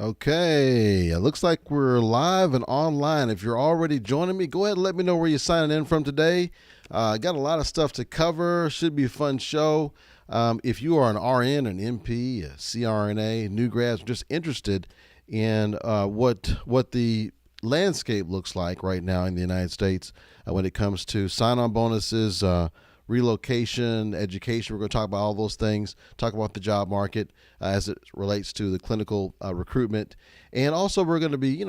Okay, it looks like we're live and online. If you're already joining me, go ahead and let me know where you're signing in from today. Got a lot of stuff to cover. Should be a fun show. If you are an RN, an MP, a CRNA, new grads, just interested in what the landscape looks like right now in the United States when it comes to sign-on bonuses, relocation, education. We're going to talk about all those things, talk about the job market as it relates to the clinical recruitment. And also we're going to be,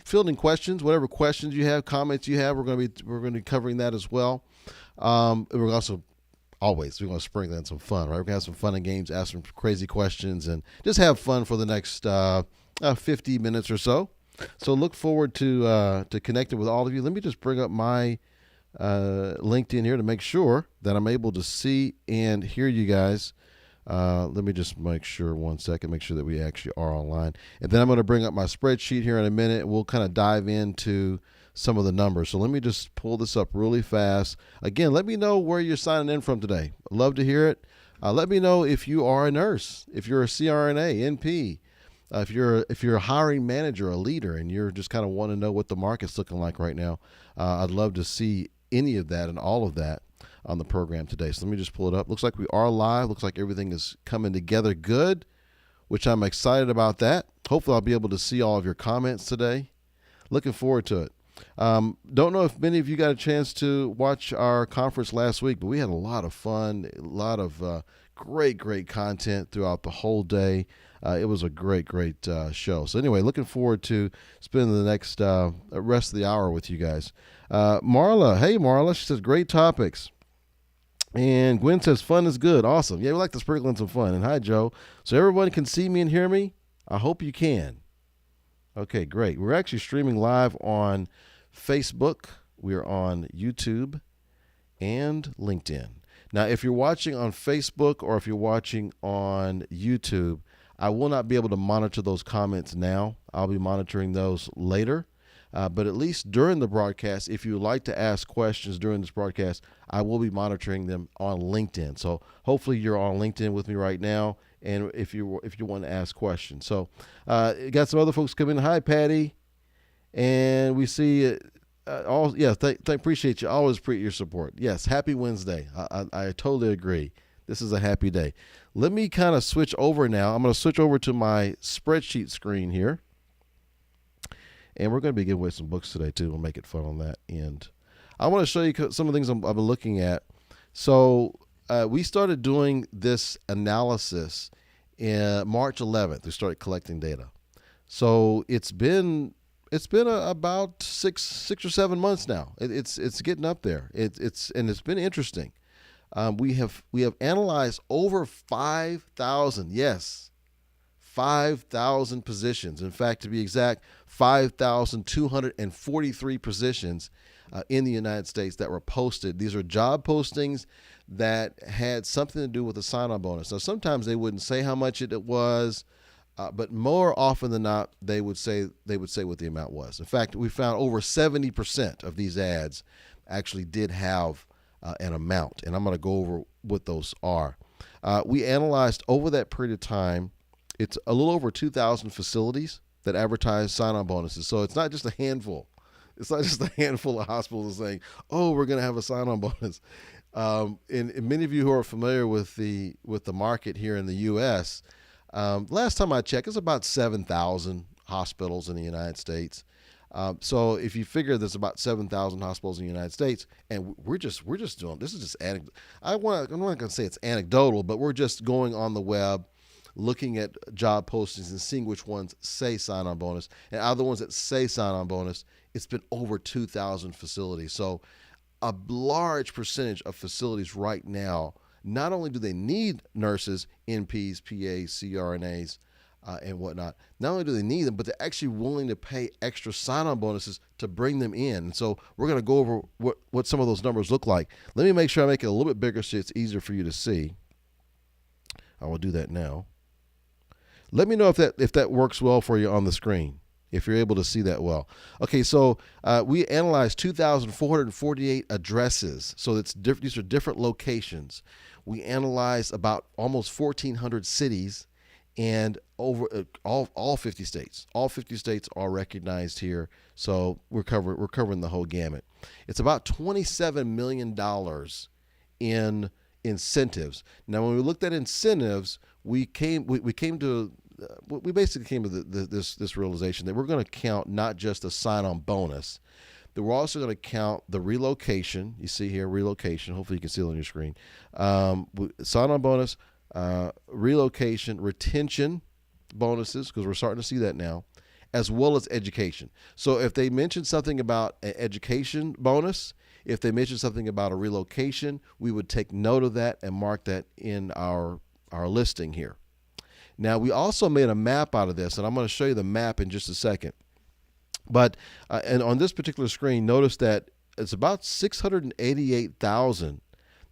fielding questions, whatever questions you have, comments you have, we're going to be covering that as well. We're also we're going to sprinkle in some fun, right? We're going to have some fun and games, ask some crazy questions, and just have fun for the next 50 minutes or so. So look forward to connecting with all of you. Let me just bring up my LinkedIn here to make sure that I'm able to see and hear you guys. Let me just make sure make sure that we actually are online. And then I'm going to bring up my spreadsheet here in a minute. We'll kind of dive into some of the numbers. So let me just pull this up really fast. Again, let me know where you're signing in from today. I'd love to hear it. Let me know if you are a nurse, if you're a CRNA, NP, if you're a hiring manager, a leader, and you're just kind of want to know what the market's looking like right now. I'd love to see any of that and all of that on the program today. So let me just pull it up. Looks like we are live. Looks like everything is coming together good, which I'm excited about that. Hopefully I'll be able to see all of your comments today. Looking forward to it. Don't know if many of you got a chance to watch our conference last week, but we had a lot of fun, a lot of great content throughout the whole day. It was a great show. So anyway, looking forward to spending the next rest of the hour with you guys. Marla, hey Marla, she says great topics. And Gwen says fun is good. Awesome. Yeah, we like to sprinkle in some fun. And hi, Joe. So everyone can see me and hear me? I hope you can. Okay, great. We're actually streaming live on Facebook. We're on YouTube and LinkedIn. Now, if you're watching on Facebook or if you're watching on YouTube, I will not be able to monitor those comments now. I'll be monitoring those later. But at least during the broadcast, if you would like to ask questions during this broadcast, I will be monitoring them on LinkedIn. So hopefully you're on LinkedIn with me right now, and if you want to ask questions. So got some other folks coming. Hi, Patty. And we see appreciate you. Always appreciate your support. Yes, happy Wednesday. I totally agree. This is a happy day. Let me kind of switch over now. I'm going to switch over to my spreadsheet screen here. And we're going to be giving away some books today, too. We'll make it fun on that end. I want to show you some of the things I've been looking at. So we started doing this analysis in March 11th. We started collecting data. So it's been about six or 7 months now. It's getting up there. It's been interesting. We have analyzed over 5,000. Yes. 5,000 positions. In fact, to be exact, 5,243 positions in the United States that were posted. These are job postings that had something to do with a sign-on bonus. Now, sometimes they wouldn't say how much it was, but more often than not, they would say what the amount was. In fact, we found over 70% of these ads actually did have an amount, and I'm going to go over what those are. We analyzed over that period of time. It's a little over 2,000 facilities that advertise sign-on bonuses. So it's not just a handful. It's not just a handful of hospitals saying, "Oh, we're going to have a sign-on bonus." And many of you who are familiar with the market here in the U.S., last time I checked, it's about 7,000 hospitals in the United States. So if you figure there's about 7,000 hospitals in the United States, and we're just doing this is just I'm not going to say it's anecdotal, but we're just going on the web, looking at job postings and seeing which ones say sign-on bonus. And out of the ones that say sign-on bonus, it's been over 2,000 facilities. So a large percentage of facilities right now, not only do they need nurses, NPs, PAs, CRNAs, and whatnot, not only do they need them, but they're actually willing to pay extra sign-on bonuses to bring them in. And so we're going to go over what some of those numbers look like. Let me make sure I make it a little bit bigger so it's easier for you to see. I will do that now. Let me know if that works well for you on the screen, if you're able to see that well. Okay, so we analyzed 2,448 addresses. So these are different locations. We analyzed about almost 1,400 cities and over all 50 states. All 50 states are recognized here, so we're covering the whole gamut. It's about $27 million in incentives. Now, when we looked at incentives, we basically came to this realization that we're going to count not just a sign-on bonus, that we're also going to count the relocation. You see here, relocation. Hopefully you can see it on your screen. Sign-on bonus, relocation, retention bonuses, because we're starting to see that now, as well as education. So if they mention something about an education bonus, if they mention something about a relocation, we would take note of that and mark that in our listing here. Now, we also made a map out of this, and I'm going to show you the map in just a second. But and on this particular screen, notice that it's about 688,000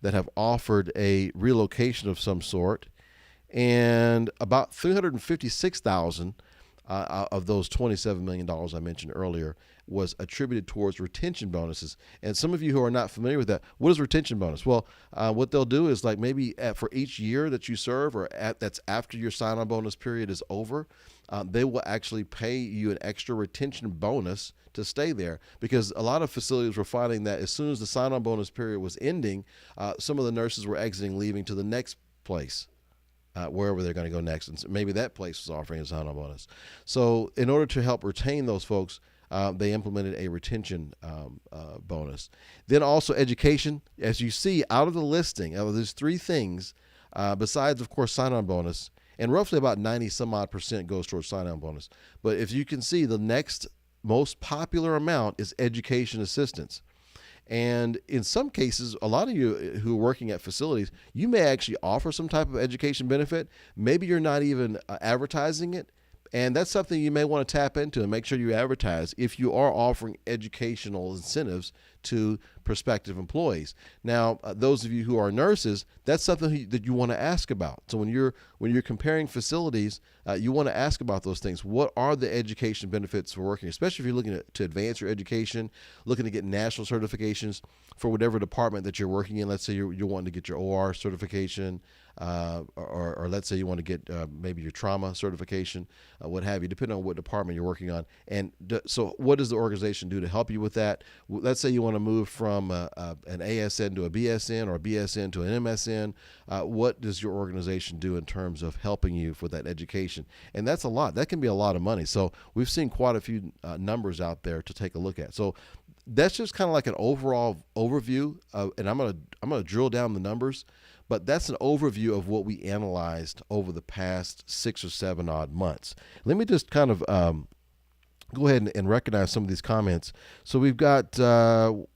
that have offered a relocation of some sort, and about 356,000 of those $27 million I mentioned earlier was attributed towards retention bonuses. And some of you who are not familiar with that, what is retention bonus? Well, what they'll do is, like, maybe for each year that you serve, or that's after your sign-on bonus period is over, they will actually pay you an extra retention bonus to stay there, because a lot of facilities were finding that as soon as the sign-on bonus period was ending, some of the nurses were exiting, leaving to the next place. Wherever they're going to go next, and maybe that place was offering a sign-on bonus. So in order to help retain those folks, they implemented a retention bonus. Then also education. As you see out of the listing, out of these three things, besides, of course, sign-on bonus, and roughly about 90% goes towards sign-on bonus. But if you can see, the next most popular amount is education assistance. And in some cases, a lot of you who are working at facilities, you may actually offer some type of education benefit. Maybe you're not even advertising it. And that's something you may want to tap into and make sure you advertise if you are offering educational incentives to prospective employees. Now, those of you who are nurses, that's something that you want to ask about. So when you're comparing facilities, you want to ask about those things. What are the education benefits for working, especially if you're looking to advance your education, looking to get national certifications for whatever department that you're working in. Let's say you're wanting to get your OR certification, or let's say you want to get maybe your trauma certification, what have you, depending on what department you're working on. And so what does the organization do to help you with that? Let's say you want to move from an ASN to a BSN, or a BSN to an MSN. What does your organization do in terms of helping you for that education? And that's a lot. That can be a lot of money. So we've seen quite a few numbers out there to take a look at. So that's just kind of like an overall overview and I'm gonna drill down the numbers, but that's an overview of what we analyzed over the past 6 or 7 odd months. Let me just kind of go ahead and recognize some of these comments. So we've got several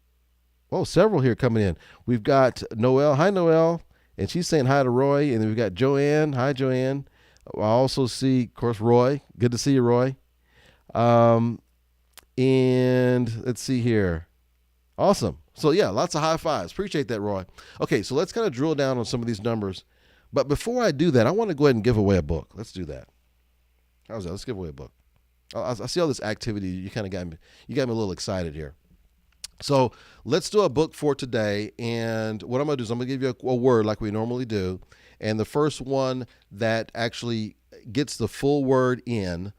here coming in. We've got Noelle. Hi, Noelle. And she's saying hi to Roy. And then we've got Joanne. Hi, Joanne. I also see, of course, Roy. Good to see you, Roy. And let's see here. Awesome. So yeah, lots of high fives. Appreciate that, Roy. Okay, so let's kind of drill down on some of these numbers. But before I do that, I want to go ahead and give away a book. Let's do that. How's that? Let's give away a book. I see all this activity. You kind of got me a little excited here. So let's do a book for today. And what I'm going to do is I'm going to give you a word like we normally do. And the first one that actually gets the full word in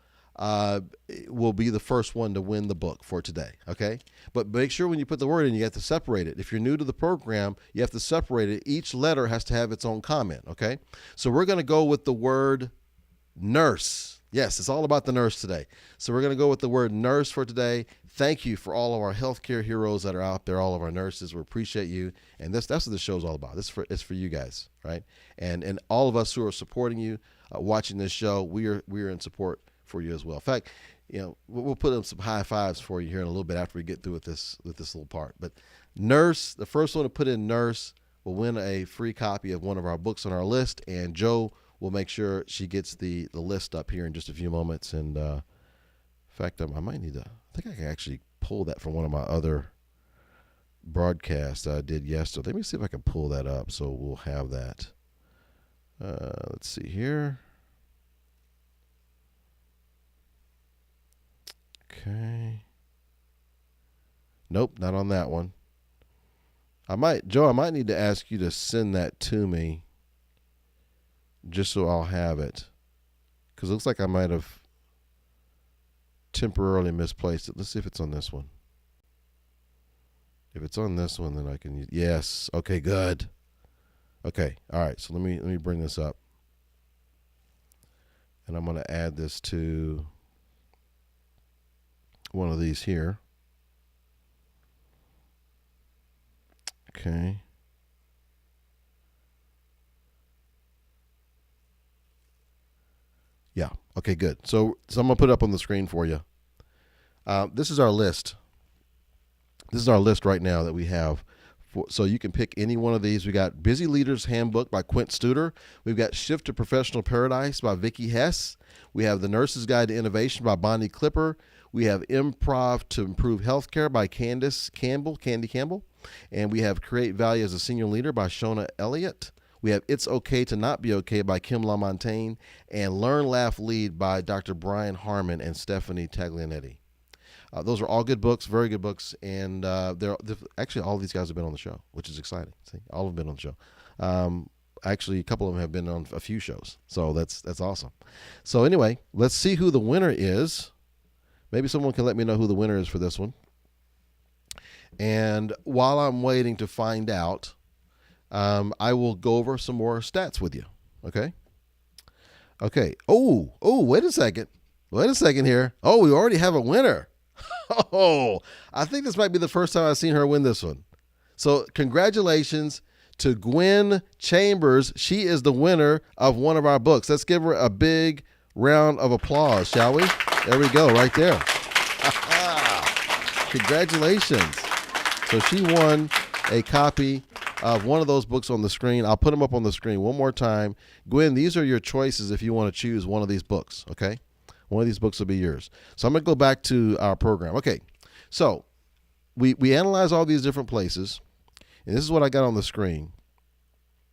will be the first one to win the book for today. Okay. But make sure when you put the word in, you have to separate it. If you're new to the program, you have to separate it. Each letter has to have its own comment. Okay. So we're going to go with the word nurse. Yes, it's all about the nurse today. So we're going to go with the word nurse for today. Thank you for all of our healthcare heroes that are out there, all of our nurses. We appreciate you. And that's what this show is all about. It's for you guys, right? And all of us who are supporting you, watching this show, we are in support for you as well. In fact, we'll put in some high fives for you here in a little bit after we get through with this little part. But nurse, the first one to put in nurse will win a free copy of one of our books on our list, and Joe will make sure she gets the list up here in just a few moments. And in fact, I might need to, I think I can actually pull that from one of my other broadcasts that I did yesterday. Let me see if I can pull that up so we'll have that. Let's see here. Okay. Nope, not on that one. Joe, I might need to ask you to send that to me just so I'll have it. because it looks like I might have temporarily misplaced it. Let's see if it's on this one. If it's on this one, then I can use, yes. Okay, good. Okay, all right. So let me bring this up, and I'm going to add this to one of these here. Okay. Yeah. Okay, good. So I'm going to put it up on the screen for you. This is our list. This is our list right now that we have. So you can pick any one of these. We got Busy Leaders Handbook by Quint Studer. We've got Shift to Professional Paradise by Vicki Hess. We have The Nurse's Guide to Innovation by Bonnie Clipper. We have Improv to Improve Healthcare by Candy Campbell. And we have Create Value as a Senior Leader by Shona Elliott. We have It's Okay to Not Be Okay by Kim LaMontagne. And Learn, Laugh, Lead by Dr. Brian Harmon and Stephanie Taglianetti. Those are all good books, very good books, and they're actually all of these guys have been on the show, which is exciting. See, all have been on the show. Actually, a couple of them have been on a few shows, so that's awesome. So anyway, let's see who the winner is. Maybe someone can let me know who the winner is for this one. And while I'm waiting to find out, I will go over some more stats with you. Okay. Okay. Oh, wait a second. Wait a second here. Oh, we already have a winner. Oh, I think this might be the first time I've seen her win this one. So congratulations to Gwen Chambers. She is the winner of one of our books. Let's give her a big round of applause, shall we? There we go, right there. Congratulations. So she won a copy of one of those books on the screen. I'll put them up on the screen one more time. Gwen, these are your choices if you want to choose one of these books, okay? One of these books will be yours. So I'm going to go back to our program. Okay, so we analyze all these different places, and this is what I got on the screen.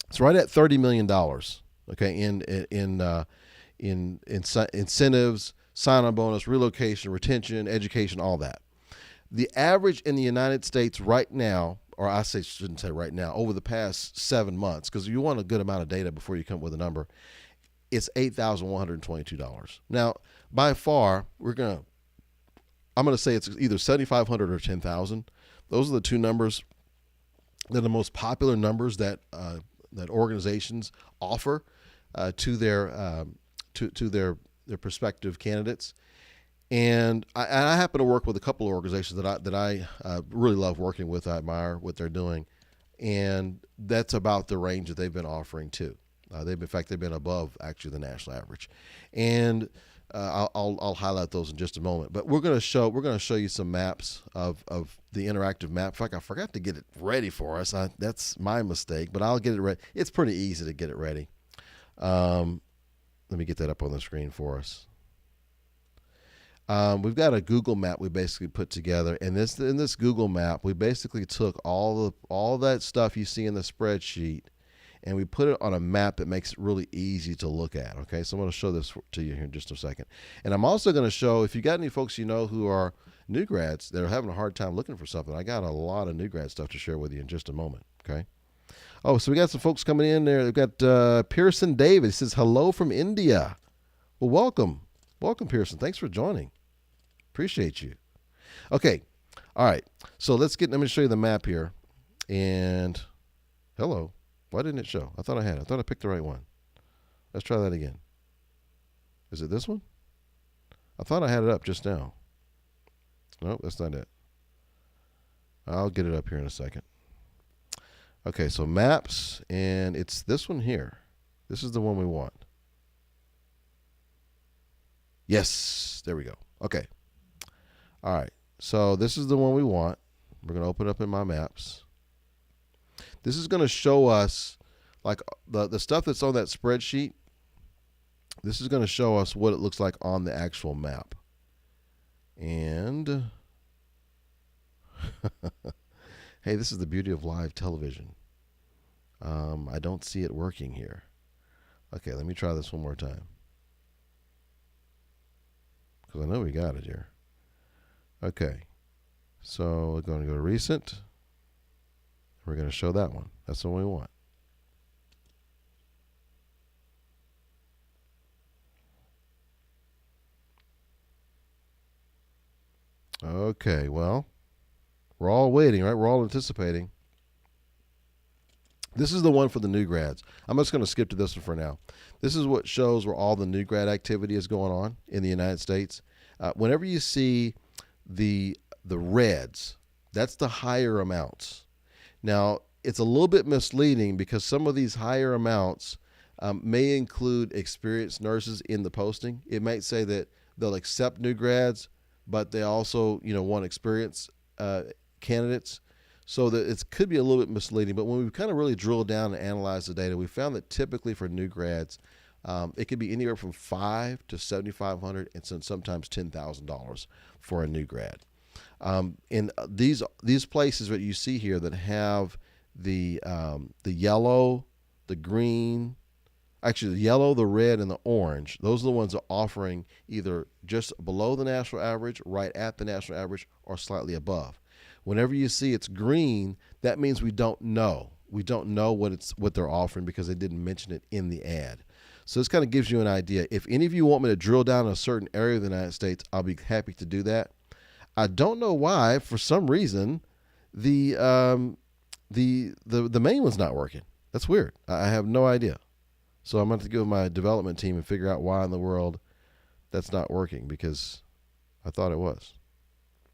It's right at $30 million, okay, in incentives, sign-on bonus, relocation, retention, education, all that. The average in the United States right now, or I shouldn't say right now, over the past 7 months, because you want a good amount of data before you come up with a number, it's $8,122. Now, by far, I'm going to say it's either $7,500 or $10,000. Those are the two numbers. They're the most popular numbers that organizations offer to their prospective candidates. And I happen to work with a couple of organizations that I really love working with. I admire what they're doing, and that's about the range that they've been offering too. They've been above actually the national average, and I'll highlight those in just a moment. But we're going to show you some maps of the interactive map. In fact, I forgot to get it ready for us. That's my mistake, but I'll get it ready. It's pretty easy to get it ready. Let me get that up on the screen for us. We've got a Google map we basically put together, and in this Google map, we basically took all that stuff you see in the spreadsheet, and we put it on a map that makes it really easy to look at. Okay, so I'm going to show this to you here in just a second, and I'm also going to show, if you got any folks you know who are new grads that are having a hard time looking for something, I got a lot of new grad stuff to share with you in just a moment. Okay. Oh, so we got some folks coming in there. We've got Pearson David. He says hello from India. Well, welcome, Pearson. Thanks for joining. Appreciate you. Okay. All right. So let me show you the map here. And hello. Why didn't it show? I thought I had it. I thought I picked the right one. Let's try that again. Is it this one? I thought I had it up just now. Nope, that's not it. I'll get it up here in a second. Okay, so maps, and it's this one here. This is the one we want. Yes, there we go. Okay. All right, so this is the one we want. We're going to open it up in my maps. This is going to show us, like, the stuff that's on that spreadsheet. This is going to show us what it looks like on the actual map. And, hey, this is the beauty of live television. I don't see it working here. Okay, let me try this one more time, because I know we got it here. Okay, so we're going to go to recent. We're going to show that one. That's the one we want. Okay, well, we're all waiting, right? We're all anticipating. This is the one for the new grads. I'm just going to skip to this one for now. This is what shows where all the new grad activity is going on in the United States. Whenever you see the reds, that's the higher amounts. Now, it's a little bit misleading because some of these higher amounts may include experienced nurses in the posting. It might say that they'll accept new grads, but they also, want experienced candidates. So that it could be a little bit misleading. But when we kind of really drill down and analyze the data, we found that typically for new grads, it could be anywhere from $500 to $7,500 and sometimes $10,000 for a new grad. In these places that you see here that have the yellow, the green, actually the yellow, the red, and the orange, those are the ones that are offering either just below the national average, right at the national average, or slightly above. Whenever you see it's green, that means we don't know. We don't know what they're offering because they didn't mention it in the ad. So this kind of gives you an idea. If any of you want me to drill down in a certain area of the United States, I'll be happy to do that. I don't know why, for some reason, the main one's not working. That's weird. I have no idea. So I'm going to have to go with my development team and figure out why in the world that's not working, because I thought it was.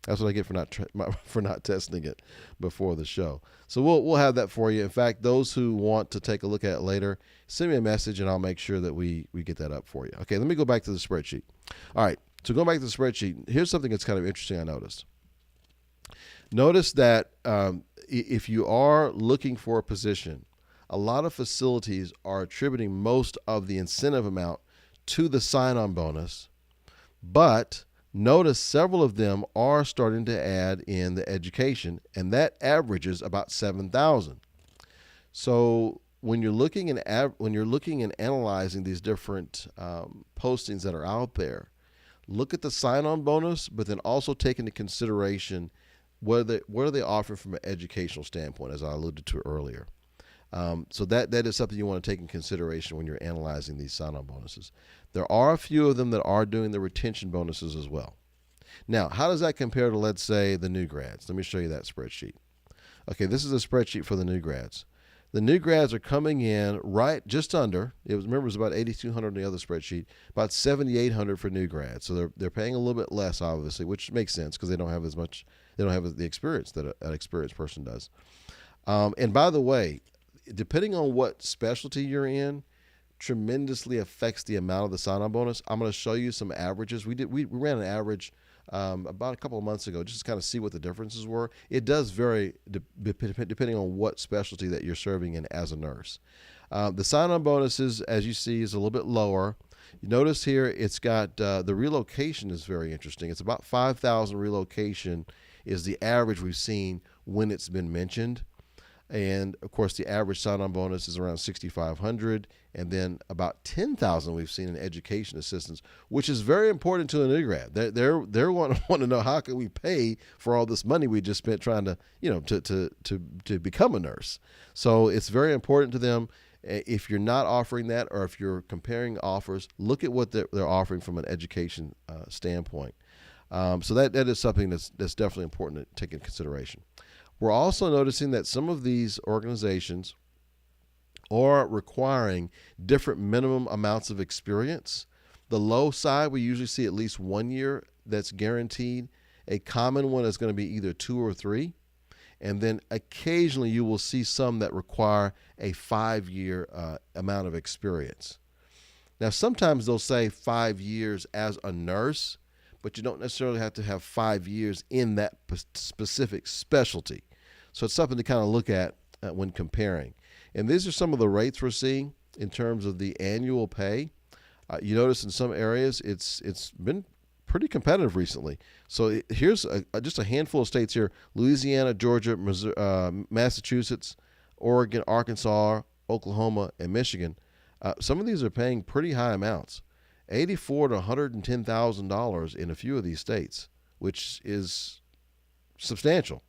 That's what I get for not testing it before the show. So we'll have that for you. In fact, those who want to take a look at it later, send me a message and I'll make sure that we get that up for you. Okay, let me go back to the spreadsheet. All right, so going back to the spreadsheet, here's something that's kind of interesting I noticed. Notice that if you are looking for a position, a lot of facilities are attributing most of the incentive amount to the sign-on bonus, but notice several of them are starting to add in the education, and that averages about $7,000. So when you're looking and analyzing these different postings that are out there, look at the sign-on bonus, but then also take into consideration what are they offering from an educational standpoint, as I alluded to earlier. So that is something you want to take in consideration when you're analyzing these sign-on bonuses. There are a few of them that are doing the retention bonuses as well. Now, how does that compare to, let's say, the new grads? Let me show you that spreadsheet. Okay, this is a spreadsheet for the new grads. The new grads are coming in right just under. Remember, it was about 8,200 in the other spreadsheet, about 7,800 for new grads. So they're paying a little bit less, obviously, which makes sense because they don't have as much. They don't have the experience that an experienced person does. And by the way, depending on what specialty you're in, tremendously affects the amount of the sign-on bonus. I'm going to show you some averages. We ran an average about a couple of months ago just to kind of see what the differences were. It does vary depending on what specialty that you're serving in as a nurse. The sign-on bonuses, as you see, is a little bit lower. You notice here it's got the relocation is very interesting. It's about 5,000 relocation is the average we've seen when it's been mentioned. And of course, the average sign-on bonus is around 6,500, and then about 10,000 we've seen in education assistance, which is very important to a new grad. They're want to know, how can we pay for all this money we just spent trying to to become a nurse. So it's very important to them. If you're not offering that, or if you're comparing offers, look at what they're offering from an education standpoint. So that is something that's definitely important to take into consideration. We're also noticing that some of these organizations are requiring different minimum amounts of experience. The low side, we usually see at least 1 year that's guaranteed. A common one is going to be either 2 or 3. And then occasionally you will see some that require a 5-year amount of experience. Now, sometimes they'll say 5 years as a nurse, but you don't necessarily have to have 5 years in that specific specialty. So it's something to kind of look at when comparing. And these are some of the rates we're seeing in terms of the annual pay. You notice in some areas it's been pretty competitive recently. So here's just a handful of states here: Louisiana, Georgia, Missouri, Massachusetts, Oregon, Arkansas, Oklahoma, and Michigan. Some of these are paying pretty high amounts, $84,000 to $110,000 in a few of these states, which is substantial.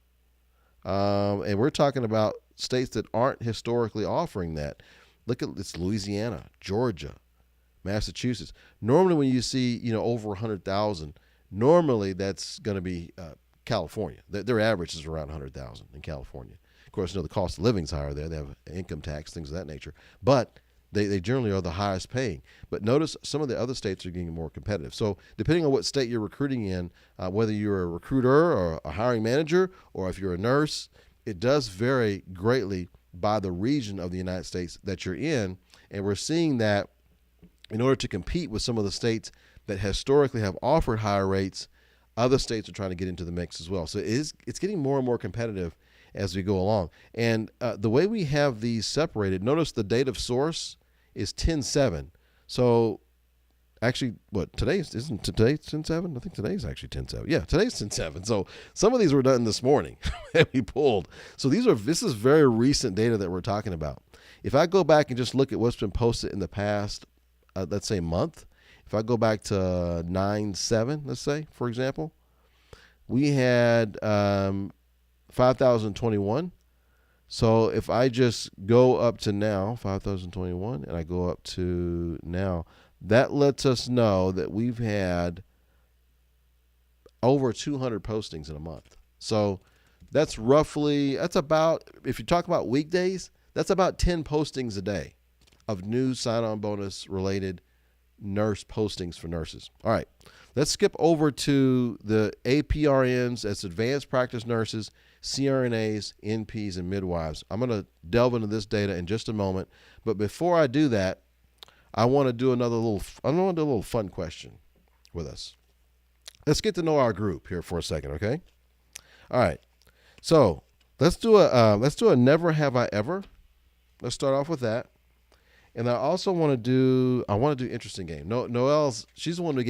And we're talking about states that aren't historically offering that. Look at this: Louisiana, Georgia, Massachusetts. Normally when you see, over 100,000, Normally, that's going to be California. Their average is around 100,000 in California. Of course, the cost of living is higher there. They have income tax, things of that nature. But they generally are the highest paying. But notice some of the other states are getting more competitive. So depending on what state you're recruiting in, whether you're a recruiter or a hiring manager, or if you're a nurse, it does vary greatly by the region of the United States that you're in. And we're seeing that in order to compete with some of the states that historically have offered higher rates, other states are trying to get into the mix as well. So it's getting more and more competitive as we go along. And the way we have these separated, notice the date of source is 10/7. So actually, isn't today 10/7? I think today's actually 10/7. Yeah, today's 10/7. So some of these were done this morning that we pulled. So this is very recent data that we're talking about. If I go back and just look at what's been posted in the past, let's say month, if I go back to 9/7, let's say, for example, we had 5,021. So if I just go up to now, 5,021, and I go up to now, that lets us know that we've had over 200 postings in a month. So that's about, if you talk about weekdays, that's about 10 postings a day of new sign-on bonus related nurse postings for nurses. All right, let's skip over to the APRNs, as advanced practice nurses, CRNAs, NPs, and midwives. I'm going to delve into this data in just a moment. But before I do that, I want to do a little fun question with us. Let's get to know our group here for a second, okay? All right. So let's do a never have I ever. Let's start off with that. And I also want to do interesting game. Noelle's, she's the one who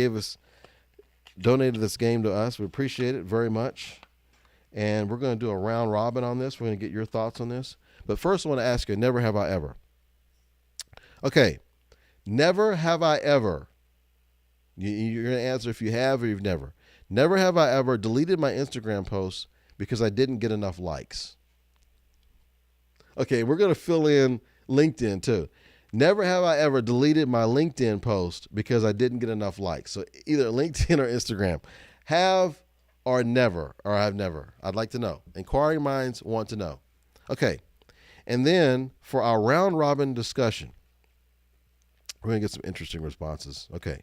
donated this game to us. We appreciate it very much. And we're going to do a round robin on this. We're going to get your thoughts on this. But first, I want to ask you, never have I ever. Okay, never have I ever. You're going to answer if you have or you've never. Never have I ever deleted my Instagram post because I didn't get enough likes. Okay, we're going to fill in LinkedIn too. Never have I ever deleted my LinkedIn post because I didn't get enough likes. So either LinkedIn or Instagram. Have or never, or I've never. I'd like to know. Inquiring minds want to know. Okay. And then for our round robin discussion, we're going to get some interesting responses. Okay.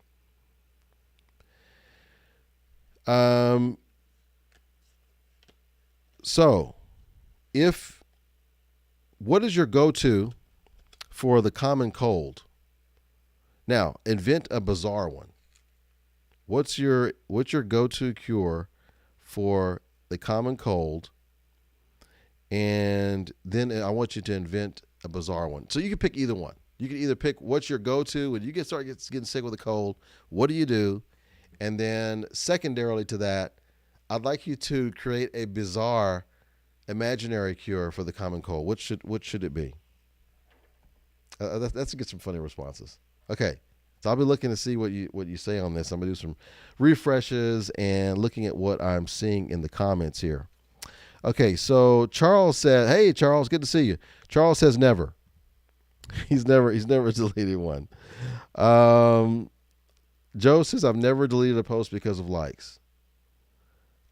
So what is your go-to for the common cold? Now, invent a bizarre one. What's your go-to cure for the common cold? And then I want you to invent a bizarre one. So you can pick either one. You can either pick what's your go-to when you getting sick with a cold. What do you do? And then secondarily to that, I'd like you to create a bizarre imaginary cure for the common cold. What should it be? Let's get some funny responses. Okay. So I'll be looking to see what you say on this. I'm going to do some refreshes and looking at what I'm seeing in the comments here. Okay, so Charles said, "Hey Charles, good to see you." Charles says never. He's never deleted one. Joe says, "I've never deleted a post because of likes."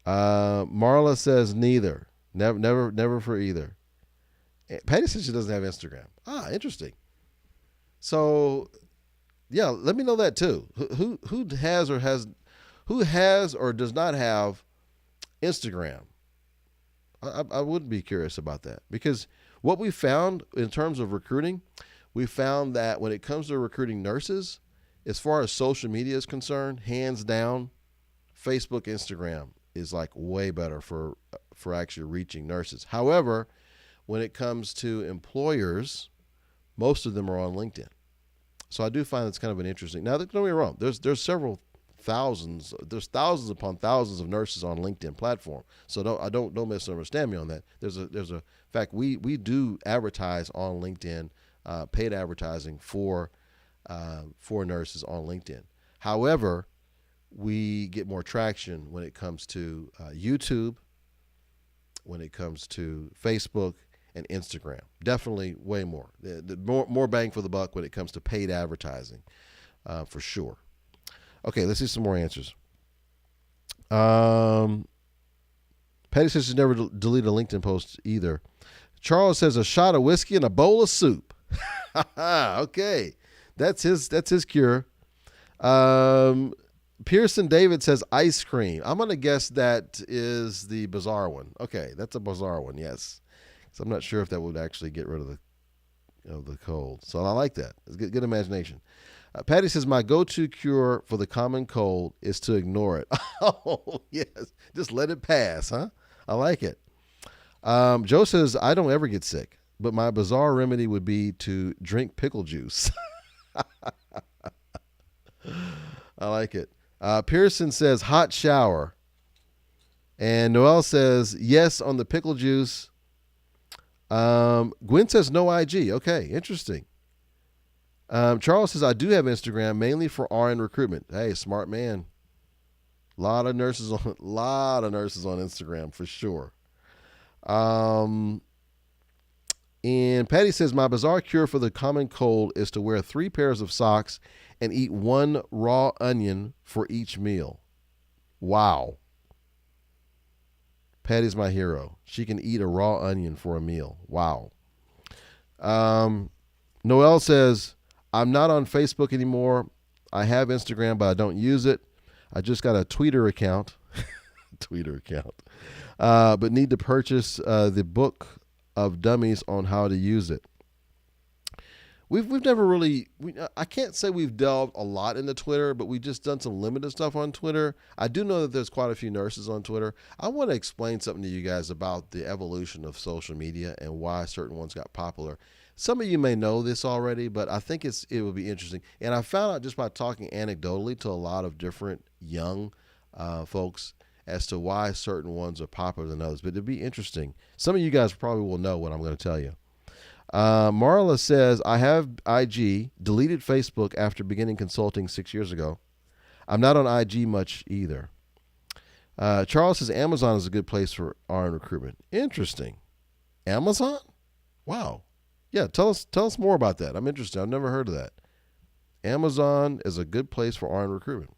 Marla says neither. Never for either. Patty says she doesn't have Instagram. Interesting. So yeah, let me know that too. Who has or does not have Instagram? I would be curious about that, because what we found in terms of recruiting, we found that when it comes to recruiting nurses, as far as social media is concerned, hands down, Facebook, Instagram is like way better for actually reaching nurses. However, when it comes to employers, most of them are on LinkedIn. So I do find it's kind of an interesting. Now, don't get me wrong. There's several thousands. There's thousands upon thousands of nurses on LinkedIn platform. So don't misunderstand me on that. There's a fact we do advertise on LinkedIn, paid advertising for nurses on LinkedIn. However, we get more traction when it comes to YouTube, when it comes to Facebook and Instagram. Definitely way more. More bang for the buck when it comes to paid advertising, for sure. Okay, let's see some more answers. Um, Patty says she's never deleted a LinkedIn post either. Charles says a shot of whiskey and a bowl of soup. Okay, that's his cure. Pearson David says ice cream. I'm gonna guess that is the bizarre one. Okay, that's a bizarre one. Yes, so I'm not sure if that would actually get rid of the cold. So I like that. It's good imagination. Patty says my go-to cure for the common cold is to ignore it. Oh yes, just let it pass, huh? I like it. Joe says I don't ever get sick, but my bizarre remedy would be to drink pickle juice. I like it. Pearson says hot shower. And Noel says yes on the pickle juice. Gwen says no IG. Okay, interesting. Charles says I do have Instagram mainly for RN recruitment. Hey, smart man. Lot of nurses on Instagram for sure. And Patty says my bizarre cure for the common cold is to wear 3 pairs of socks and eat 1 raw onion for each meal. Wow. Patty's my hero. She can eat a raw onion for a meal. Wow. Noel says, I'm not on Facebook anymore. I have Instagram, but I don't use it. I just got a Twitter account. But need to purchase the book of dummies on how to use it. We've never really, I can't say we've delved a lot into Twitter, but we've just done some limited stuff on Twitter. I do know that there's quite a few nurses on Twitter. I want to explain something to you guys about the evolution of social media and why certain ones got popular. Some of you may know this already, but I think it would be interesting. And I found out just by talking anecdotally to a lot of different young folks as to why certain ones are popular than others. But it'd be interesting. Some of you guys probably will know what I'm going to tell you. Marla says, I have IG, deleted Facebook after beginning consulting 6 years ago. I'm not on IG much either. Charles says Amazon is a good place for RN recruitment. Interesting. Amazon? Wow. Yeah, tell us more about that. I'm interested. I've never heard of that. Amazon is a good place for RN recruitment.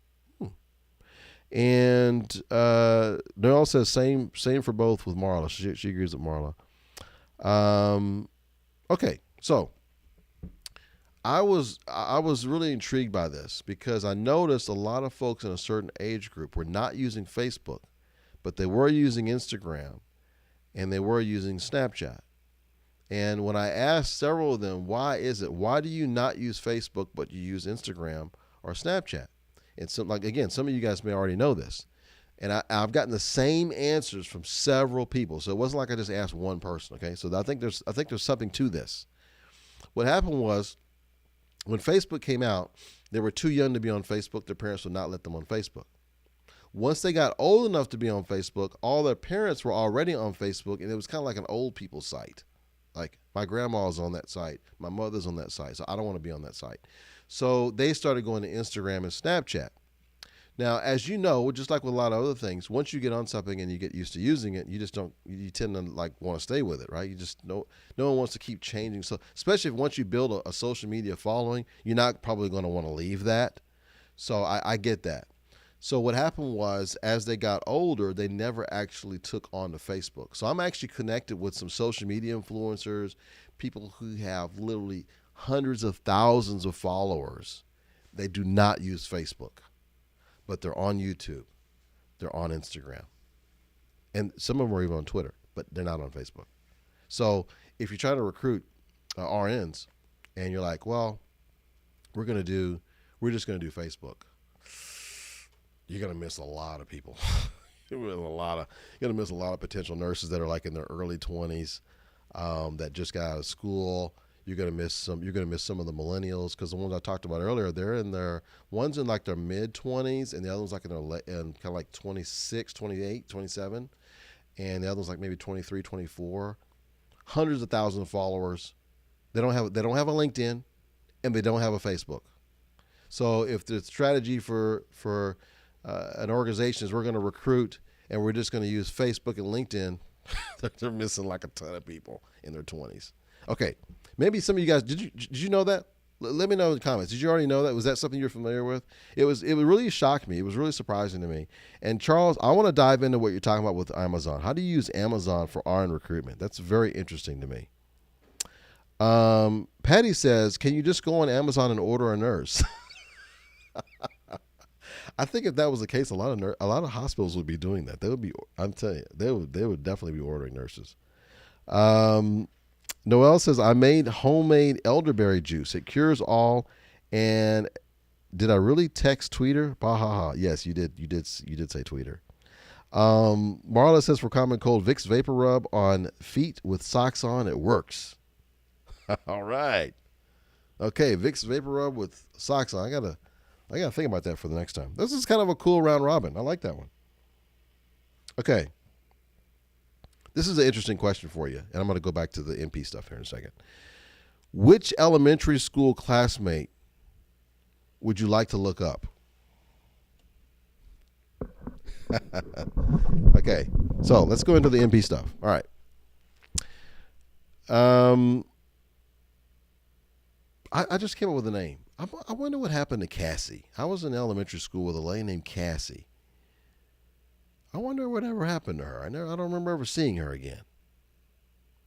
And Noel says same for both with Marla. She agrees with Marla. Okay, so I was really intrigued by this because I noticed a lot of folks in a certain age group were not using Facebook, but they were using Instagram and they were using Snapchat. And when I asked several of them, why do you not use Facebook but you use Instagram or Snapchat? And some of you guys may already know this. And I've gotten the same answers from several people. So it wasn't like I just asked one person, okay? So I think there's something to this. What happened was when Facebook came out, they were too young to be on Facebook. Their parents would not let them on Facebook. Once they got old enough to be on Facebook, all their parents were already on Facebook, and it was kind of like an old people site. Like my grandma's on that site, my mother's on that site, so I don't want to be on that site. So they started going to Instagram and Snapchat. Now, as you know, just like with a lot of other things, once you get on something and you get used to using it, you tend to want to stay with it, right? No one wants to keep changing. So especially if once you build a social media following, you're not probably going to want to leave that. So I get that. So what happened was, as they got older, they never actually took on to Facebook. So I'm actually connected with some social media influencers, people who have literally hundreds of thousands of followers. They do not use Facebook, but they're on YouTube. They're on Instagram. And some of them are even on Twitter, but they're not on Facebook. So if you're trying to recruit RNs and you're like, well, we're just going to do Facebook, you're going to miss a lot of people. You're going to miss a lot of potential nurses that are like in their early 20s that just got out of school. You're going to miss some of the millennials, because the ones I talked about earlier, one's in like their mid 20s and the other one's like in kind of like 26, 28, 27. And the other one's like maybe 23, 24. Hundreds of thousands of followers. They don't have a LinkedIn and they don't have a Facebook. So if the strategy for an organization is we're going to recruit and we're just going to use Facebook and LinkedIn, they're missing like a ton of people in their 20s. Okay, maybe some of you guys, did you know that? Let me know in the comments. Did you already know that? Was that something you're familiar with? It really shocked me. It was really surprising to me. And Charles, I want to dive into what you're talking about with Amazon. How do you use Amazon for RN recruitment? That's very interesting to me. Patty says, can you just go on Amazon and order a nurse? I think if that was the case, a lot of hospitals would be doing that. They would be. I'm telling you, they would definitely be ordering nurses. Noelle says, I made homemade elderberry juice. It cures all. And did I really text tweeter? Bahaha. Yes, you did. You did say tweeter. Marla says, for common cold, Vicks Vapor Rub on feet with socks on. It works. All right. Okay, Vicks Vapor Rub with socks on. I gotta think about that for the next time. This is kind of a cool round robin. I like that one. Okay. This is an interesting question for you, and I'm going to go back to the NP stuff here in a second. Which elementary school classmate would you like to look up? Okay, so let's go into the NP stuff. All right. I just came up with a name. I wonder what happened to Cassie. I was in elementary school with a lady named Cassie. I wonder whatever happened to her. I don't remember ever seeing her again.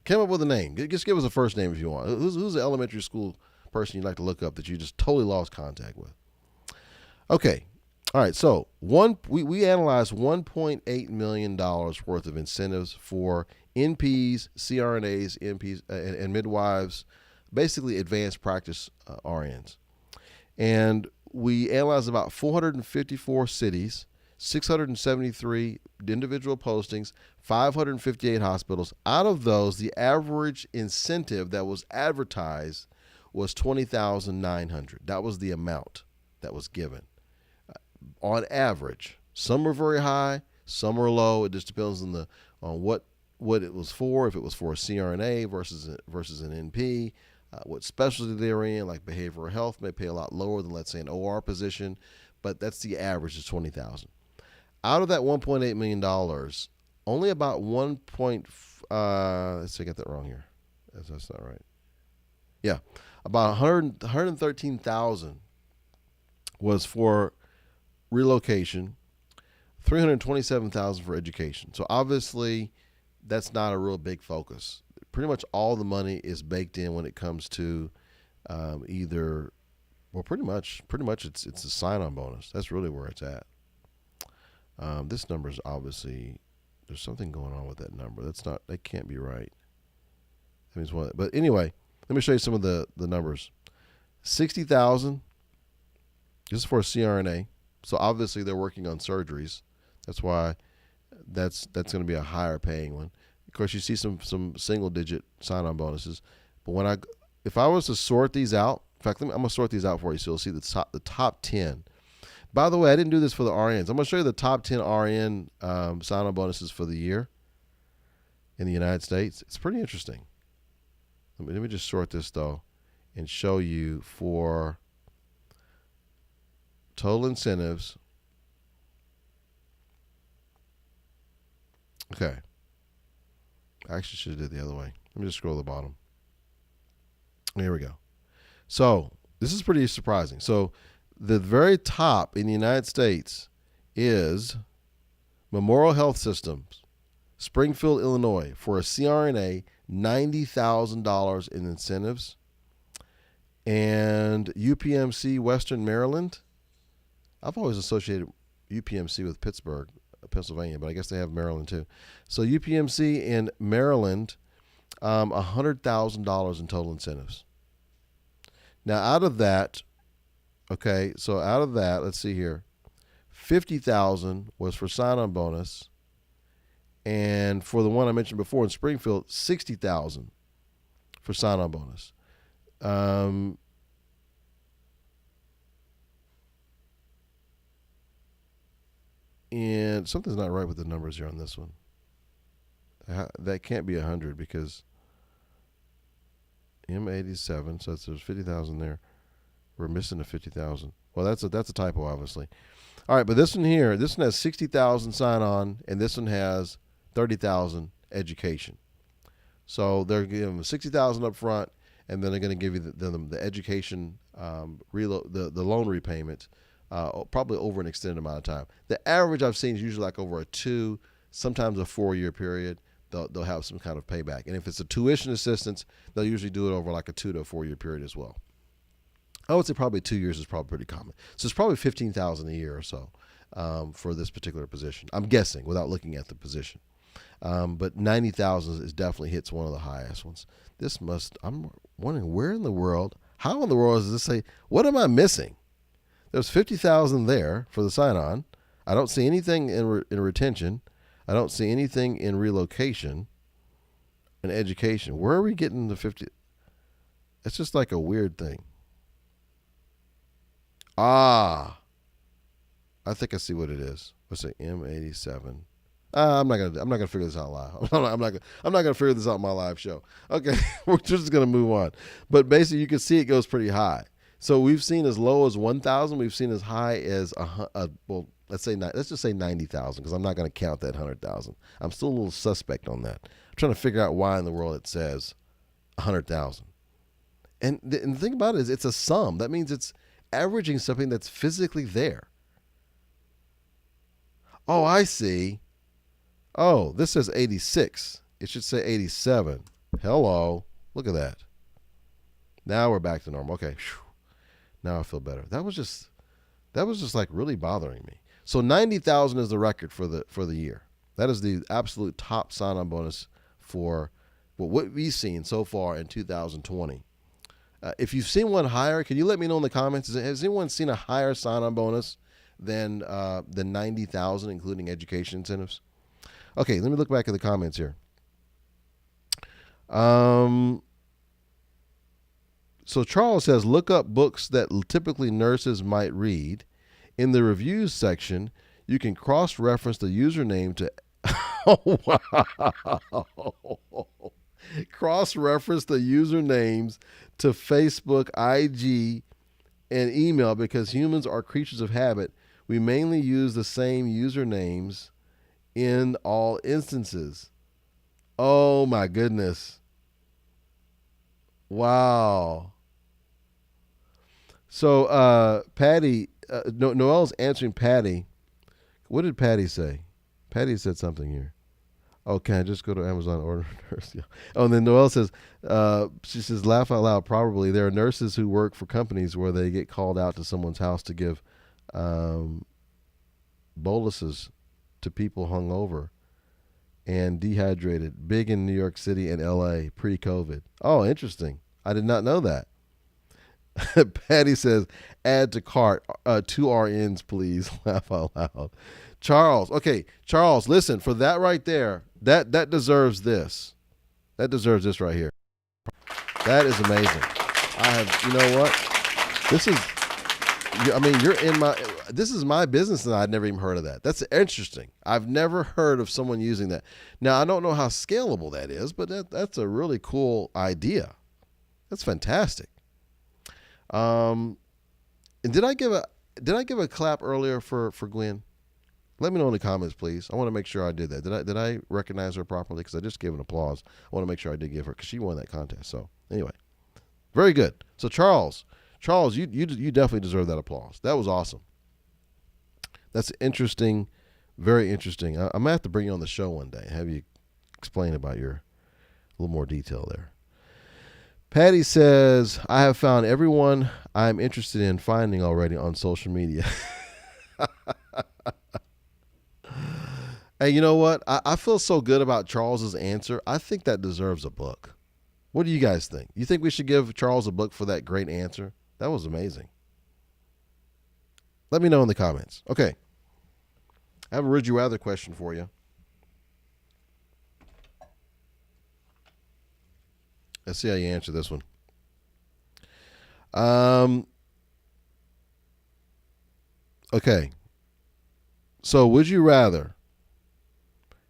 Came up with a name. Just give us a first name if you want. Who's the elementary school person you'd like to look up that you just totally lost contact with? Okay. All right. So we analyzed $1.8 million worth of incentives for NPs, CRNAs, NPs, and midwives, basically advanced practice RNs. And we analyzed about 454 cities, 673 individual postings, 558 hospitals. Out of those, the average incentive that was advertised was $20,900. That was the amount that was given. On average, some were very high, some were low. It just depends on what it was for. If it was for a CRNA versus an NP, what specialty they're in, like behavioral health, may pay a lot lower than, let's say, an OR position, but that's the average is $20,000. Out of that $1.8 million, only about let's see, I got that wrong here. That's not right. Yeah, about 113,000 was for relocation, 327,000 for education. So obviously, that's not a real big focus. Pretty much all the money is baked in when it comes to pretty much it's a sign-on bonus. That's really where it's at. This number is obviously, there's something going on with that number. That can't be right. But anyway, let me show you some of the numbers. 60,000. This is for a CRNA. So obviously they're working on surgeries. That's why that's going to be a higher paying one. Of course, you see some single digit sign-on bonuses. But if I was to sort these out, in fact, I'm going to sort these out for you so you'll see the top 10. By the way, I didn't do this for the RNs. I'm going to show you the top 10 RN sign-on bonuses for the year in the United States. It's pretty interesting. Let me just sort this, though, and show you for total incentives. Okay. I actually should have did it the other way. Let me just scroll to the bottom. Here we go. So this is pretty surprising. So the very top in the United States is Memorial Health Systems, Springfield, Illinois, for a CRNA, $90,000 in incentives. And UPMC, Western Maryland. I've always associated UPMC with Pittsburgh, Pennsylvania, but I guess they have Maryland too. So UPMC in Maryland, $100,000 in total incentives. Now out of that, let's see here, $50,000 was for sign-on bonus, and for the one I mentioned before in Springfield, $60,000 for sign-on bonus. And something's not right with the numbers here on this one. That can't be 100 because M87, so there's 50,000 there. We're missing the 50,000. Well, that's a typo, obviously. All right, but this one here, this one has 60,000 sign-on, and this one has 30,000 education. So they're giving them 60,000 up front, and then they're going to give you the education the loan repayment probably over an extended amount of time. The average I've seen is usually like over a 2, sometimes a 4-year period. They'll have some kind of payback, and if it's a tuition assistance, they'll usually do it over like a 2 to 4-year period as well. I would say probably 2 years is probably pretty common. So it's probably $15,000 a year or so for this particular position. I'm guessing without looking at the position. But 90,000 is definitely hits one of the highest ones. I'm wondering how in the world does this say, what am I missing? There's 50,000 there for the sign-on. I don't see anything in retention. I don't see anything in relocation and education. Where are we getting the 50? It's just like a weird thing. I think I see what it is. Let's say M87. I'm not gonna figure this out live. I'm not gonna figure this out in my live show. Okay, we're just gonna move on. But basically, you can see it goes pretty high. So we've seen as low as 1,000. We've seen as high as let's just say 90,000, because I'm not gonna count that 100,000. I'm still a little suspect on that. I'm trying to figure out why in the world it says 100,000. And the thing about it is, it's a sum. That means it's averaging something that's physically there. Oh, I see. Oh, this says 86. It should say 87. Hello. Look at that. Now we're back to normal. Okay. Whew. Now I feel better. That was just like really bothering me. So 90,000 is the record for the year. That is the absolute top sign-on bonus for what we've seen so far in 2020. If you've seen one higher, can you let me know in the comments? Has anyone seen a higher sign-on bonus than 90,000, including education incentives? Okay, let me look back at the comments here. So Charles says, look up books that typically nurses might read. In the reviews section, you can cross-reference the username to oh, wow. Cross-reference the usernames to Facebook, IG, and email, because humans are creatures of habit. We mainly use the same usernames in all instances. Oh my goodness. Wow. So Patty, Noelle's answering Patty. What did Patty say? Patty said something here. Oh, can I just go to Amazon and order a nurse? Yeah. Oh, and then Noelle says, she says, laugh out loud, probably. There are nurses who work for companies where they get called out to someone's house to give boluses to people hungover and dehydrated. Big in New York City and LA pre-COVID. Oh, interesting. I did not know that. Patty says, add to cart 2 RNs, please. Laugh out loud. Charles, okay, Charles, listen, for that right there, that deserves this. That deserves this right here. That is amazing. You know what? This is my business, and I'd never even heard of that. That's interesting. I've never heard of someone using that. Now, I don't know how scalable that is, but that's a really cool idea. That's fantastic. And did I give a clap earlier for Gwen? Let me know in the comments, please. I want to make sure I did that. Did I recognize her properly? Because I just gave an applause. I want to make sure I did give her, because she won that contest. So anyway, very good. So Charles, you definitely deserve that applause. That was awesome. That's interesting, very interesting. I'm gonna have to bring you on the show one day and have you explain about a little more detail there. Patty says, I have found everyone I'm interested in finding already on social media. Hey, you know what? I feel so good about Charles's answer. I think that deserves a book. What do you guys think? You think we should give Charles a book for that great answer? That was amazing. Let me know in the comments. Okay. I have a would you rather question for you. Let's see how you answer this one. Okay. So, would you rather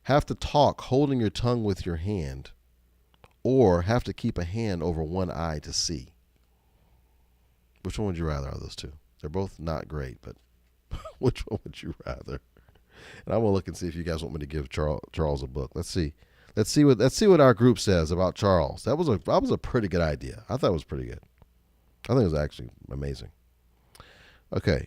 have to talk holding your tongue with your hand, or have to keep a hand over one eye to see? Which one would you rather out of those two? They're both not great, but which one would you rather? And I'm going to look and see if you guys want me to give Charles a book. Let's see. Let's see what our group says about Charles. That was a pretty good idea. I thought it was pretty good. I think it was actually amazing. Okay.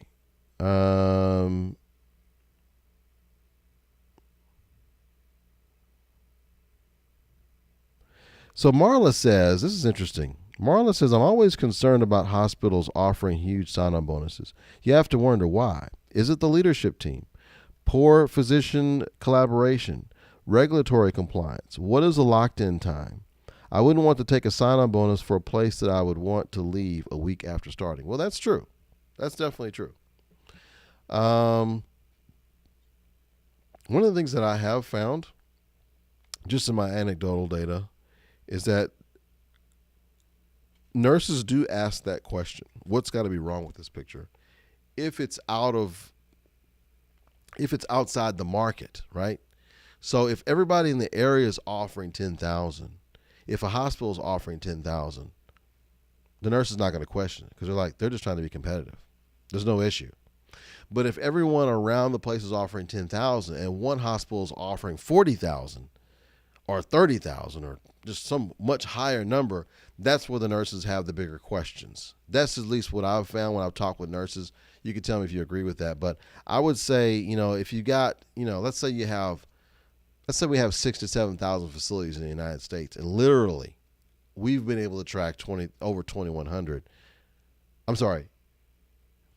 So Marla says, this is interesting. Marla says, I'm always concerned about hospitals offering huge sign-on bonuses. You have to wonder why. Is it the leadership team? Poor physician collaboration? Regulatory compliance? What is the locked-in time? I wouldn't want to take a sign-on bonus for a place that I would want to leave a week after starting. Well, that's true. That's definitely true. One of the things that I have found, just in my anecdotal data, is that nurses do ask that question. What's got to be wrong with this picture? If it's outside the market, right? So if everybody in the area is offering 10,000, if a hospital is offering 10,000, the nurse is not going to question it because they're just trying to be competitive. There's no issue. But if everyone around the place is offering 10,000 and one hospital is offering 40,000 or 30,000 or just some much higher number, that's where the nurses have the bigger questions. That's at least what I've found when I've talked with nurses. You can tell me if you agree with that. But I would say, if you got, let's say we have 6,000 to 7,000 facilities in the United States, and literally we've been able to track over 2,100. I'm sorry,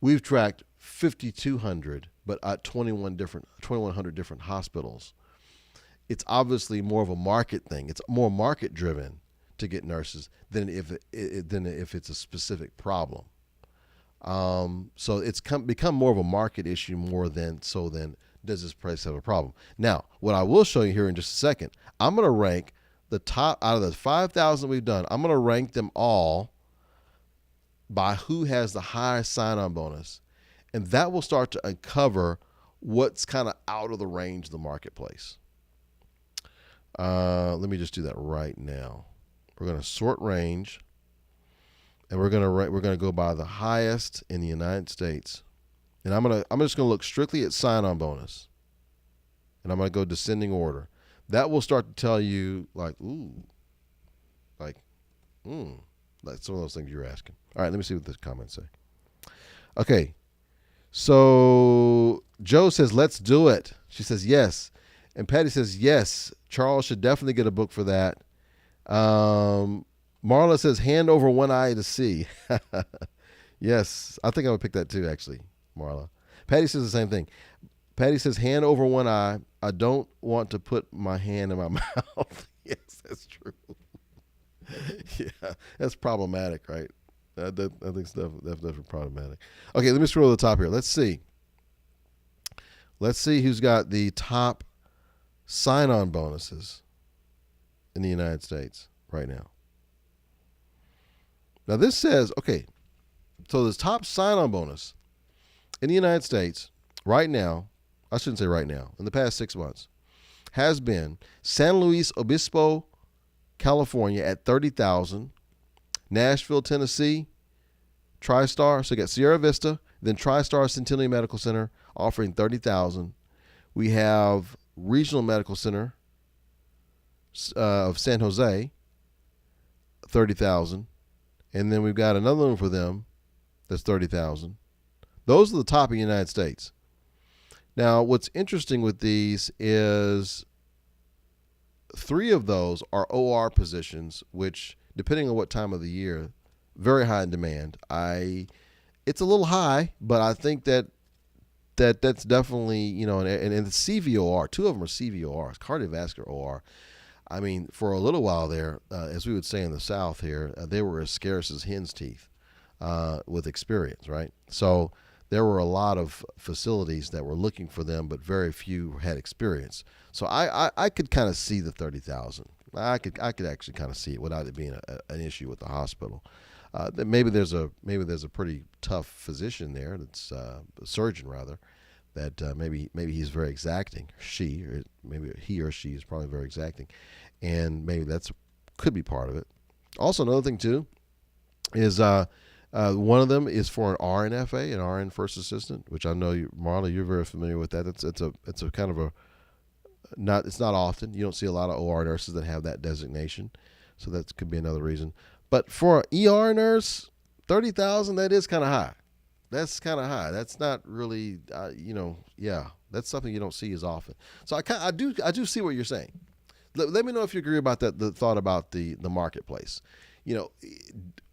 we've tracked 5,200, but at 2,100 different hospitals. It's obviously more of a market thing. It's more market driven to get nurses than if it's a specific problem. So it's become more of a market issue more than does this place have a problem. Now, what I will show you here in just a second, I'm going to rank the top out of the 5,000 we've done. I'm going to rank them all by who has the highest sign-on bonus, and that will start to uncover what's kind of out of the range of the marketplace. Let me just do that right now. We're going to sort range, and we're going to go by the highest in the United States. And I'm just going to look strictly at sign-on bonus. And I'm going to go descending order. That will start to tell you like some of those things you're asking. All right, let me see what the comments say. Okay. So Joe says, let's do it. She says, yes. And Patty says, yes, Charles should definitely get a book for that. Marla says, hand over one eye to see. Yes, I think I would pick that too, actually, Marla. Patty says the same thing. Patty says, hand over one eye. I don't want to put my hand in my mouth. Yes, that's true. Yeah, that's problematic, right? I think that's definitely problematic. Okay, let me scroll to the top here. Let's see. Let's see who's got the top sign-on bonuses in the United States right now. Now this says, okay, so the top sign-on bonus in the United States right now, I shouldn't say right now, in the past 6 months, has been San Luis Obispo, California at 30,000, Nashville, Tennessee, TriStar, so you got Sierra Vista, then TriStar Centennial Medical Center offering 30,000. We have Regional Medical Center of San Jose, 30,000. And then we've got another one for them that's 30,000. Those are the top in the United States. Now, what's interesting with these is 3 of those are OR positions, which, depending on what time of the year, very high in demand. It's a little high, but I think that's definitely, and the CVOR, 2 of them are CVORs, cardiovascular OR. I mean, for a little while there, as we would say in the South here, they were as scarce as hen's teeth with experience, right? So there were a lot of facilities that were looking for them, but very few had experience. So I could kind of see the 30,000. I could actually kind of see it without it being an issue with the hospital. Maybe there's a pretty tough physician there, that's a surgeon rather, that maybe he's very exacting. Maybe he or she is probably very exacting, and maybe could be part of it. Also, another thing too is one of them is for an RNFA, an RN first assistant, which I know Marla, you're very familiar with that. It's a kind of It's not often. You don't see a lot of OR nurses that have that designation, so that could be another reason. But for an ER nurse, 30,000, that is kind of high. That's kind of high. That's not really, that's something you don't see as often. So I do see what you're saying. Let me know if you agree about that. The thought about the marketplace.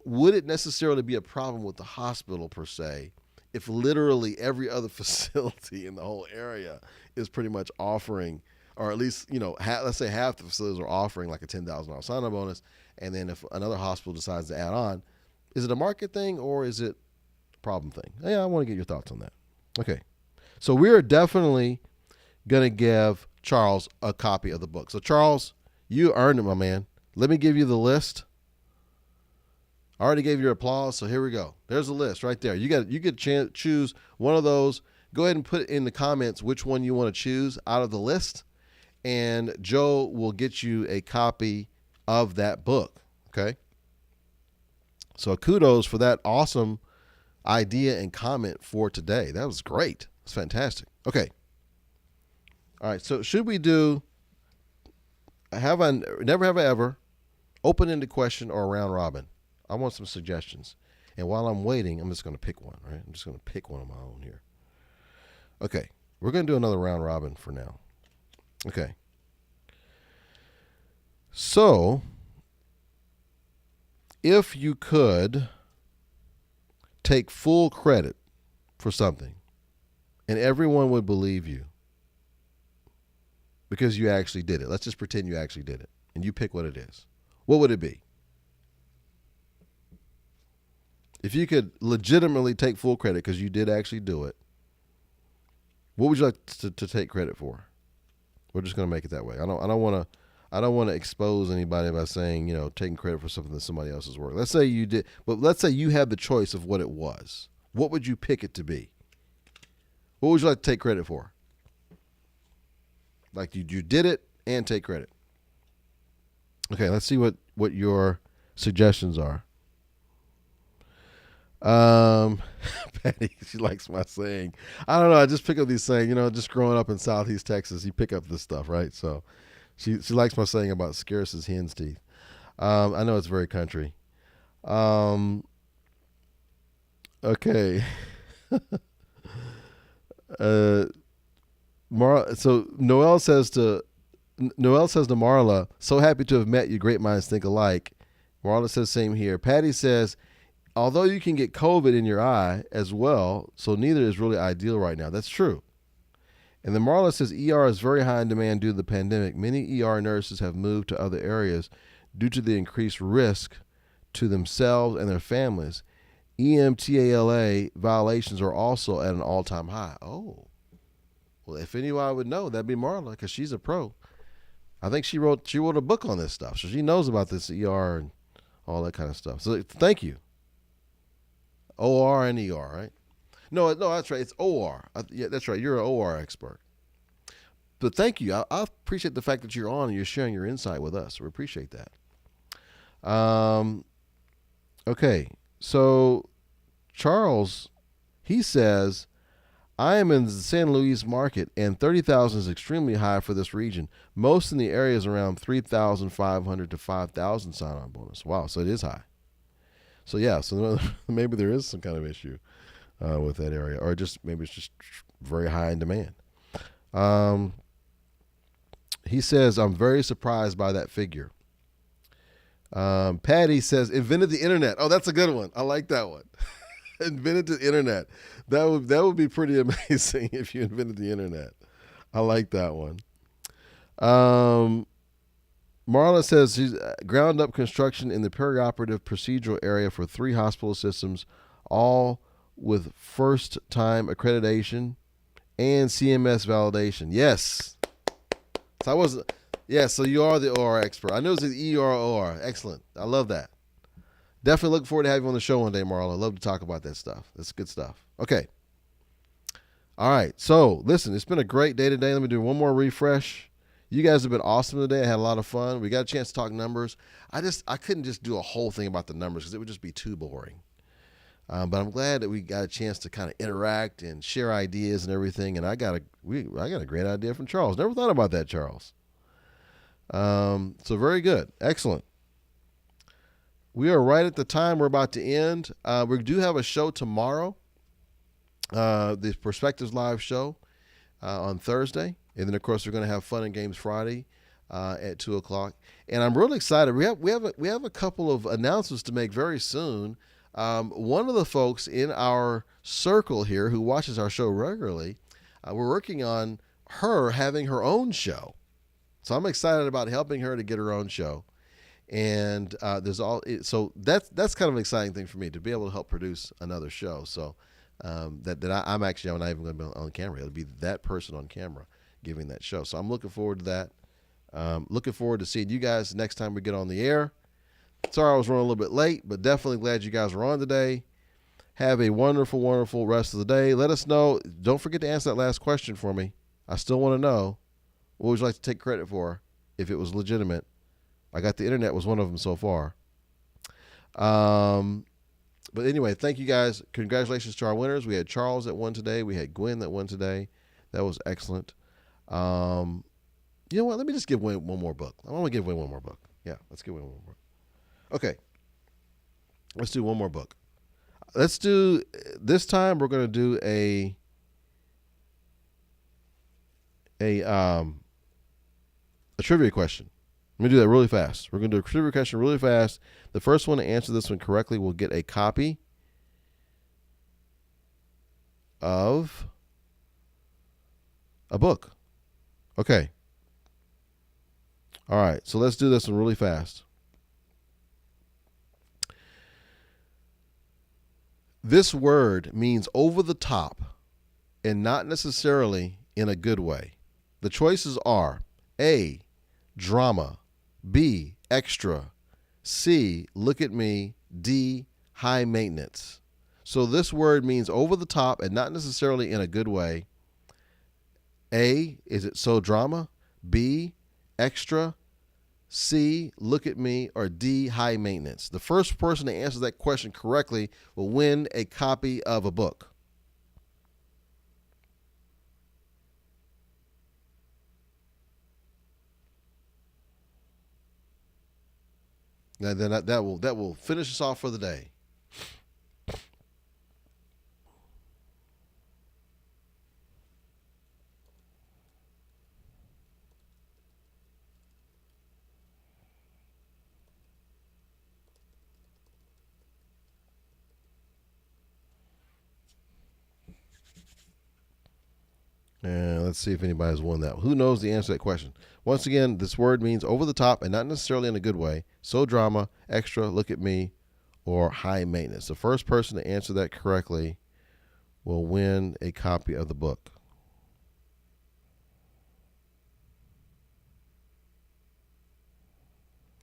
Would it necessarily be a problem with the hospital per se if literally every other facility in the whole area is pretty much offering, or at least let's say half the facilities are offering like a $10,000 sign-on bonus, and then if another hospital decides to add on, is it a market thing or is it a problem thing? Yeah, I want to get your thoughts on that. Okay, so we are definitely gonna give Charles a copy of the book. So Charles, you earned it, my man. Let me give you the list. I already gave you applause, so here we go. There's a list right there. You get to choose one of those. Go ahead and put in the comments which one you want to choose out of the list, and Joe will get you a copy of that book. Okay? So kudos for that awesome idea and comment for today. That was great. It's fantastic. Okay. All right, so should we do never have I ever, open-ended question, or a round robin? I want some suggestions. And while I'm waiting, I'm just going to pick one, right? I'm just going to pick one of my own here. Okay, we're going to do another round robin for now. Okay. So, if you could take full credit for something and everyone would believe you because you actually did it. Let's just pretend you actually did it and you pick what it is. What would it be? If you could legitimately take full credit because you did actually do it, what would you like to take credit for? We're just going to make it that way. I don't want to expose anybody by saying, taking credit for something that somebody else's work. Let's say you did, but let's say you had the choice of what it was. What would you pick it to be? What would you like to take credit for? Like you did it and take credit. Okay, let's see what your suggestions are. Patty, she likes my saying. I don't know. I just pick up these saying. Just growing up in Southeast Texas, you pick up this stuff, right? So, she likes my saying about scarce as hen's teeth. I know it's very country. Okay. So Noelle says to Marla, "So happy to have met you. Great minds think alike." Marla says, "Same here." Patty says, "Although you can get COVID in your eye as well, so neither is really ideal right now." That's true. And then Marla says, ER is very high in demand due to the pandemic. Many ER nurses have moved to other areas due to the increased risk to themselves and their families. EMTALA violations are also at an all-time high. Oh. Well, if anyone would know, that'd be Marla, because she's a pro. I think she wrote a book on this stuff, so she knows about this ER and all that kind of stuff. So thank you. OR and ER, right? No, that's right. It's OR. Yeah, that's right. You're an OR expert. But thank you. I appreciate the fact that you're on and you're sharing your insight with us. We appreciate that. Okay. So Charles, he says, I am in the San Luis market and 30,000 is extremely high for this region. Most in the area is around 3,500 to 5,000 sign-on bonus. Wow. So it is high. So yeah, so maybe there is some kind of issue with that area, or maybe it's just very high in demand. He says, I'm very surprised by that figure. Patty says, invented the internet. Oh, that's a good one. I like that one. Invented the internet. That would be pretty amazing if you invented the internet. I like that one. Marla says she's ground up construction in the perioperative procedural area for 3 hospital systems, all with first time accreditation and CMS validation. Yes. So you are the OR expert. I know it's the ER. Excellent. I love that. Definitely looking forward to having you on the show one day, Marla. I'd love to talk about that stuff. That's good stuff. Okay. All right. So listen, it's been a great day today. Let me do one more refresh. You guys have been awesome today. I had a lot of fun. We got a chance to talk numbers. I couldn't just do a whole thing about the numbers because it would just be too boring. But I'm glad that we got a chance to kind of interact and share ideas and everything. And I got a great idea from Charles. Never thought about that, Charles. So very good. Excellent. We are right at the time we're about to end. We do have a show tomorrow, the Perspectives Live show on Thursday. And then, of course, we're going to have Fun and Games Friday at 2 o'clock. And I'm really excited. We have a couple of announcements to make very soon. One of the folks in our circle here who watches our show regularly, we're working on her having her own show. So I'm excited about helping her to get her own show. And so that's kind of an exciting thing for me to be able to help produce another show. So I'm not even going to be on camera. It'll be that person on camera giving that show. So I'm looking forward to that. Looking forward to seeing you guys next time we get on the air. Sorry I was running a little bit late, but definitely glad you guys were on today. Have a wonderful, wonderful rest of the day. Let us know. Don't forget to answer that last question for me. I still want to know, what would you like to take credit for if it was legitimate? I got the internet was one of them so far. But anyway, thank you guys. Congratulations to our winners. We had Charles that won today. We had Gwen that won today. That was excellent. You know what? Let me just give Gwen one more book. I want to give Gwen one more book. Yeah, let's give Gwen one more book. Okay. Let's do one more book. This time we're going to do a trivia question. Let me do that really fast. We're going to do a trivia question really fast. The first one to answer this one correctly will get a copy of a book. Okay. All right. So let's do this one really fast. This word means over the top and not necessarily in a good way. The choices are A, drama, B, extra, C, look at me, D, high maintenance. So this word means over the top and not necessarily in a good way. A, is it so drama? B, extra, C, look at me, or D, high maintenance. The first person to answer that question correctly will win a copy of a book. And then that will finish us off for the day. And let's see if anybody's won that. Who knows the answer to that question? Once again, this word means over the top and not necessarily in a good way. So drama, extra, look at me, or high maintenance. The first person to answer that correctly will win a copy of the book.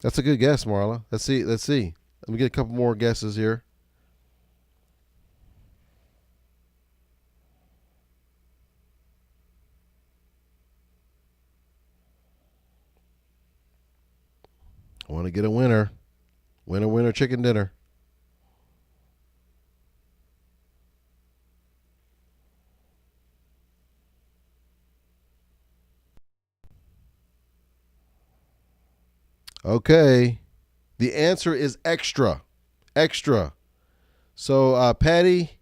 That's a good guess, Marla. Let's see. Let me get a couple more guesses here. I want to get a winner. Winner, chicken dinner. Okay. The answer is extra. Extra. So, Patty,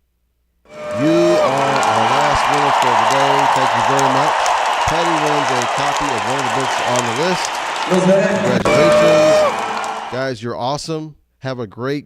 you are our last winner for the day. Thank you very much. Patty wins a copy of one of the books on the list. Congratulations. Guys, you're awesome. Have a great